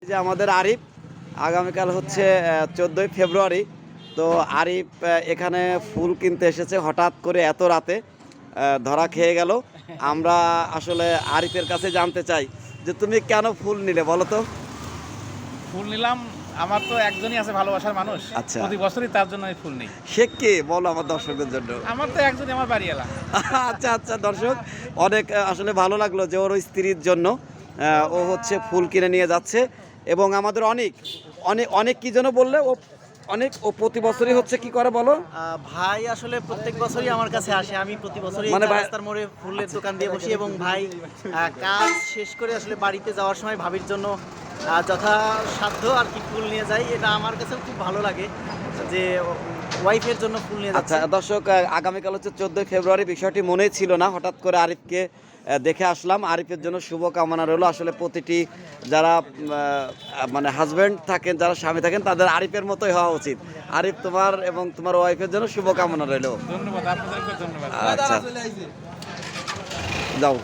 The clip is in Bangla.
যে আমাদের আরিফ আগামীকাল হচ্ছে 14ই ফেব্রুয়ারি। তো আরিফ এখানে ফুল কিনতে এসেছে হঠাৎ করে এত রাতে, ধরা খেয়ে গেল। আমরা আসলে আরিফের কাছে জানতে চাই যে তুমি কেন ফুল নিলে বলো তো। ফুল নিলাম, আমার তো একজনই আছে ভালোবাসার মানুষ, আচ্ছা। প্রতি বছরই তার জন্য আমি ফুল নিই। সে কে বলো আমার দর্শকদের জন্য। আমার তো একজনই, আমার বাড়ি এলা। আচ্ছা আচ্ছা দর্শক, অনেক আসলে ভালো লাগলো যে ওর স্ত্রীর জন্য ও হচ্ছে ফুল কিনে নিয়ে যাচ্ছে। এবং আমাদের অনেক অনেক অনেক কি যেন বললে ও, অনেক ও প্রতি বছরই হচ্ছে কি করে বলো। ভাই আসলে প্রত্যেক বছরই আমার কাছে আসে, আমি প্রতি বছরই মানে ভাই- রাস্তার মোড়ে ফুলের দোকান দিয়ে বসি এবং ভাই কাজ শেষ করে আসলে বাড়িতে যাওয়ার সময় ভাবির জন্য যথাসাধ্য আর কি ফুল নিয়ে যাই। এটা আমার কাছে খুব ভালো লাগে যে ওয়াইফের জন্য ফুল নিয়ে আচ্ছা যাচ্ছে। দর্শক, আগামীকাল হচ্ছে 14ই ফেব্রুয়ারি, বিষয়টি মনেই ছিল না, হঠাৎ করে আরিফকে দেখে আসলাম। আরিফের জন্য শুভকামনা রইলো। আসলে প্রতিটি যারা মানে হাজব্যান্ড থাকেন, যারা স্বামী থাকেন, তাদের আরিফের মতোই হওয়া উচিত। আরিফ, তোমার এবং তোমার ওয়াইফের জন্য শুভকামনা রইলো। ধন্যবাদ, আপনাদেরকে ধন্যবাদ। আচ্ছা যাও।